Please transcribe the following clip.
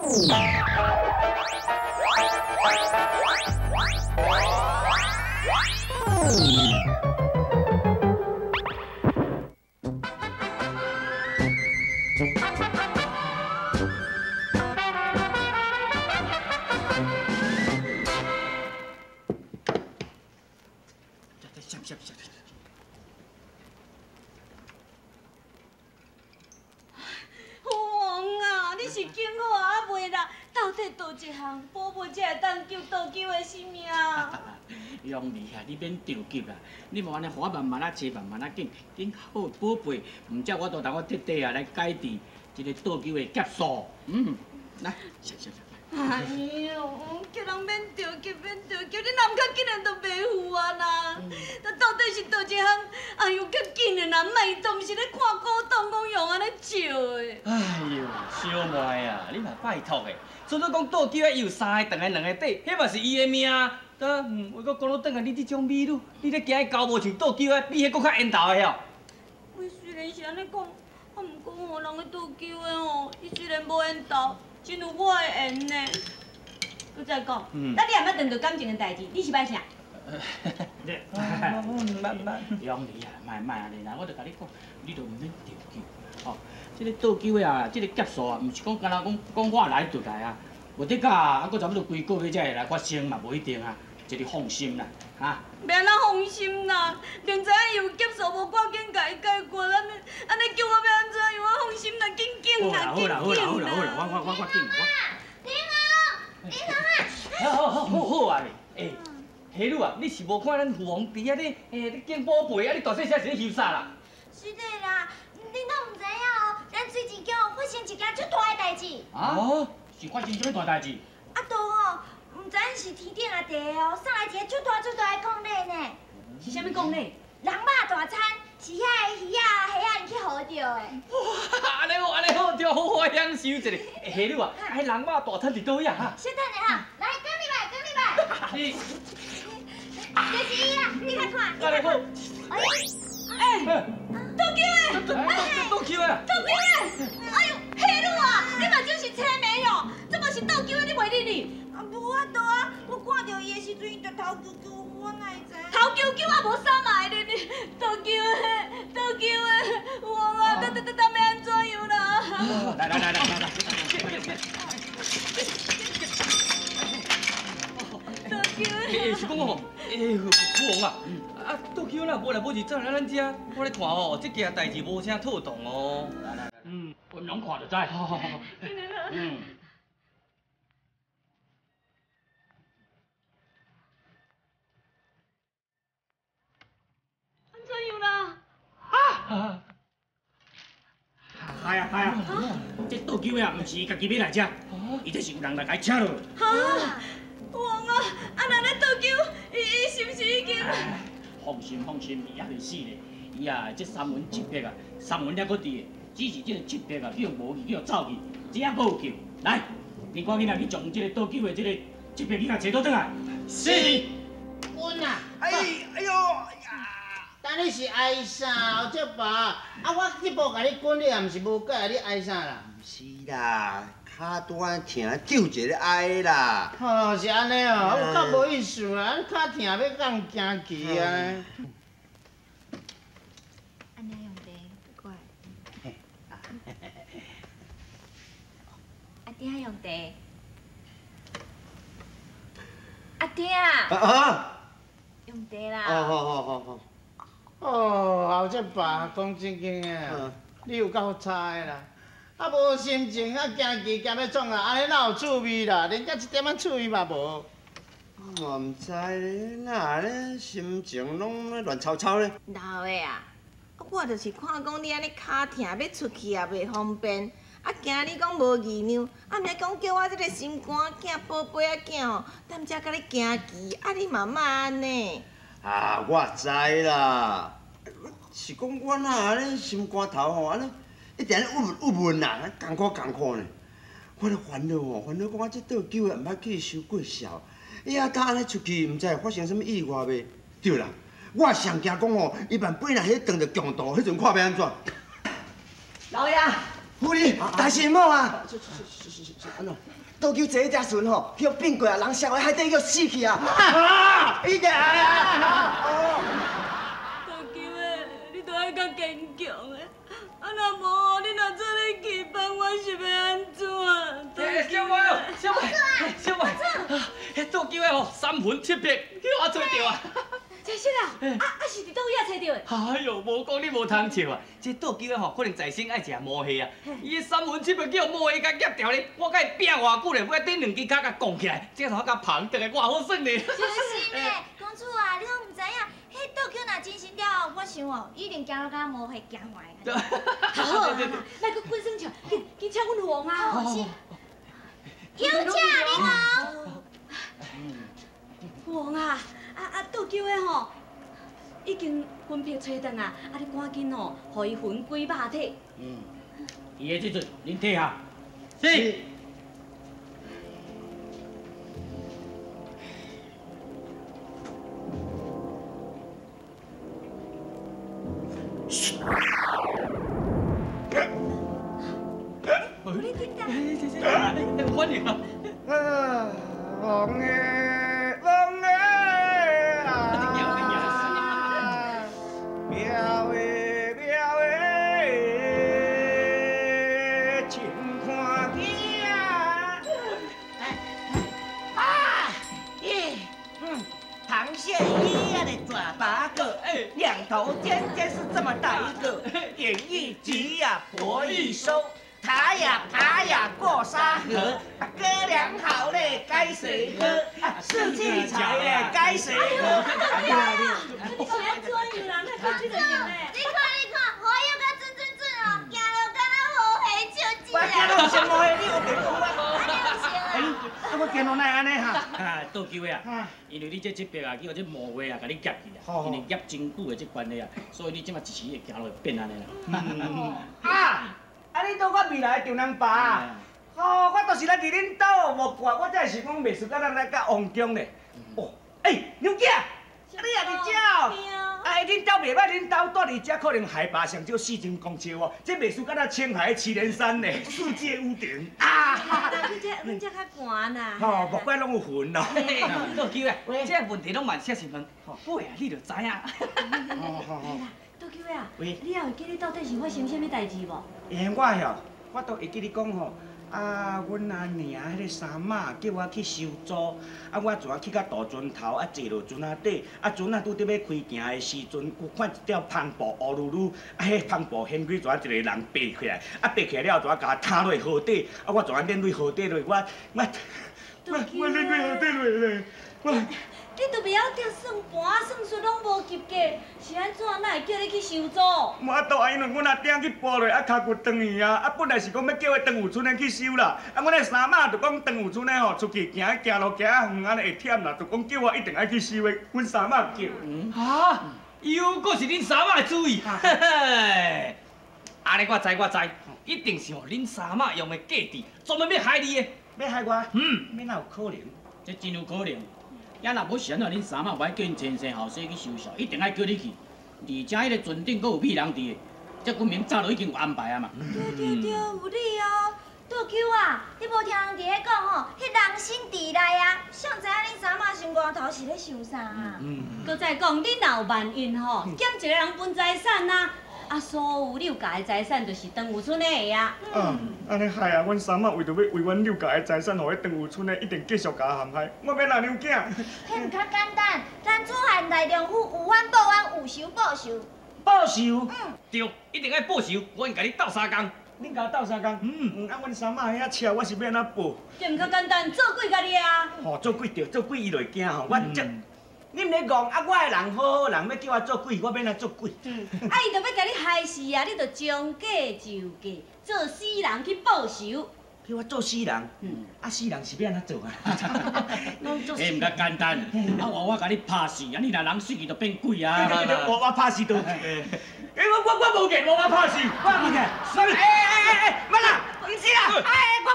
王啊，你是警我啊袂啦？到底倒一项宝贝才会当救倒救的性命？用你啊，你免着急啦，你莫安尼，我慢慢啊找，慢慢啊紧，紧好宝贝，唔则我都同我弟弟啊来改治这个倒救的劫数。来，谢。哎呦，叫人免着急，免着急，你哪唔较紧的都袂赴啊啦！那到底是倒一项？哎呦，较紧的啦，卖都毋是咧看古董，讲用安尼笑的。哎呦，小妹啊，你嘛拜托的，除了讲倒救的有3个，等下2个底，迄嘛是伊的命。我搁讲到转来，你这种美女，你咧行的交无像倒救的，比迄搁较缘投的哦。我虽然是安尼讲，啊，毋过吼，人咧倒救的吼，伊虽然无缘投。真有我的缘呢。搁再讲，咱你也莫谈到感情的代志，你是摆啥？慢，用你啊，莫安尼啦，我著甲你讲，你著毋免着急。哦，这个倒救的啊，这个劫数啊，毋是讲干那讲我来就来啊，无得假啊，搁差不多规个月才会来发生嘛，无一定啊，这你放心啦，哈。免哪放心啦，明知影有劫数，无赶紧甲伊解决，安尼叫我要安怎样？我放心啦，紧紧啦，紧紧啦。我紧。好啊！黑女啊，你是无看咱父王伫遐咧，咧敬宝贝啊，你大细声是咧翕啥啦？是的啦，恁都唔知影哦，咱最近叫发生一件足大的代志。哦，是发生什么大代志？啊，都吼，唔知影是天顶啊地哦，送来一个足大的贡礼呢。是啥物贡礼？人肉大餐，是遐个鱼啊、虾啊，因去学着的。哇，安尼好，就好好享受一下。黑女啊，迄人肉大餐伫倒呀哈？小等下哈，来，讲你来。就是伊啦，你来看。安尼好。倒救的！倒救的！哎呦，黑路啊，你嘛真是车没有，这嘛是倒救的，你袂理你？啊，无法度啊，我看到伊的时阵，伊就头救救，我哪会知？头救救啊，无啥嘛会理你？倒救的，我啊，等要安怎样啦？来。倒救的。是讲吼，父王啊，倒救啦，无来无去走来咱遮，我咧看吼，这件代志无啥妥当哦。来，我拢看就知。好。安怎样啦？嗨啊！这倒救的啊，毋是伊家己要来遮，伊这是有人来甲伊请落。哈，王啊，那倒救，伊是毋是已经？放心，伊还袂死咧。伊啊，这3文1笔啊，3文还搁伫的，只是这个1笔啊，叫无去，叫走去，这还无救。来，你赶紧啊，去将这个倒救的这个1笔去甲找倒转来。是。阮啊，哎呦呀！等你是爱啥？这爸，啊我这步甲你滚，你也毋是无解，你爱啥啦？毋是啦，脚端疼，救一个爱啦。哦，是安尼哦，有较无意思啦，脚疼要讲行棋啊。安尼用地，乖。阿爹用地。阿爹。用地啦。好。哦，后这爸讲正经的，你有够差的啦！啊，无心情啊，行棋行要创啊，安尼哪有趣味啦？连甲一点仔趣味嘛无。我毋知咧，哪咧心情拢咧乱糟糟咧。老的啊，我就是看讲你安尼脚疼，要出去也袂方便，啊惊你讲无义娘，啊毋是讲叫我这个心肝囝、宝贝仔囝吼，踮遮甲你行棋，啊你嘛莫安尼。啊，我知啦，是讲我哪安尼心肝头吼，安尼一定咧郁闷啦，艰苦呢。我咧烦恼讲我这倒久啊，毋捌去受过孝，伊啊，当安尼出去，毋知会发生什么意外袂？对啦，我上惊讲吼，伊万八若迄撞着强盗，迄阵看要安怎？老爷，夫人，大事某啊！是安怎？倒球坐一只船吼，叫变过啊，人摔落海底叫死去啊！啊！伊个倒球的，你都爱较坚强的。啊，若无你若做咧去帮，我是要安怎？小妹哦，小妹，小妹，迄倒球的吼，3魂7魄，叫我找着啊！真实啊！是伫倒位啊找着的？哎呦，无讲你无通笑啊！这倒球的吼，可能在生爱食魔蟹啊。伊3魂7魄叫魔蟹甲夹掉咧，我甲伊拼偌久咧，尾顶2支脚甲拱起来，这头甲捧倒来，偌好耍咧。真是呢，公主啊，你拢唔知影，迄倒球若真心了，我想哦，一定行到甲魔蟹行坏。好啊，来个滚生笑，紧请阮王啊！有请你王。王啊，倒球的吼，已经魂魄找回啊，你赶紧吼，互伊魂归肉体。伊的即阵，恁睇下。是。欢迎啊！王爷，王爷啊！庙的庙的，请看见啊！螃蟹一样的爪八个，两头尖尖是这么大一个，眼一急呀，脖一收。爬呀爬呀过沙河，哥俩好嘞，该谁喝？四季彩嘞，该谁喝？你是安怎样啦？那看这个样嘞？你看，好又甲准哦，行路敢若无虾笑子我行路先无虾，你有别讲我。安尼唔行啊！我行路哪安尼哈？倒球的啊，因为你这魄啊，叫这魔话啊，甲你夹去啦，因为夹真久的这关系啊，所以你即马一时会行落会变安尼啦。你倒我未来着人爸，我倒是来伫恁兜无怪，我真是讲袂输甲咱来甲王宫咧。娘囝，你也伫遮哦？恁兜袂歹，恁兜住伫遮可能海拔上少4千公尺哦，这袂输甲咱青海7连山咧，世界屋顶啊！阮这较寒呐。无怪拢有云咯。倒球的，这问题拢万小时问，尾啊你就知影。倒球的啊，你还会记得到底是发生什么代志无？我都会记你讲吼，阮阿娘迄个三妈叫我去收租，我就去到大船头，坐落船仔底，船仔拄着要开行的时阵，有看一条篷布乌噜噜，迄篷布掀开，一个人爬起来，爬起来了就甲摊落河底，我就捻落河底落，我捻落河底落咧，你都袂晓得算盘算术拢无及格，是安怎？哪会叫你去收租？我都因为阮阿爹去跋落，脚骨断去啊！本来是讲要叫伊长有村的去收啦，阮那三妈就讲长有村的吼出去行路行啊远安尼会忝啦，就讲叫我一定爱去收的，阮三妈叫。又搁是恁三妈的主意，安尼我知，一定是吼恁三妈用的假治，专门要害你的。要害我？哪有可能？这真有可能。也若要是安怎，恁三妈袂叫因前生后生去收小，一定爱叫你去。而且迄个船顶阁有美人伫的，这分明早就已经有安排啊嘛。对，有理哦。倒球啊，你无听人伫咧讲吼，迄人心伫内啊，想知影恁三妈心肝头是咧想啥啊？搁再讲，你若有万运吼，减一个人分财产啊，所有六家的财产就是长有村的啊。安尼害啊！阮三妈为着要为阮六家的财产，互迄长有村的一定继续甲我陷害，我要哪娘囝？迄唔较简单，咱主汉大丈夫有冤报冤，有仇报仇。报仇？对，一定要报仇，我应甲你斗3工。恁甲我斗3工？阮三妈遐车，我是要安怎报？这唔较简单，做鬼家己啊！做鬼对，做鬼伊就会惊吼，我这。你毋咧讲，我的人好人，要叫我做鬼，我要哪做鬼？伊就要甲你害死啊！你就将计就计，做死人去报仇。叫我做死人？死人是要安怎做啊？迄唔较简单，换我甲你拍死，你若人死去就变鬼啊！对，我拍死都。我无见，我拍死，我无见。慢啦，唔是啦，我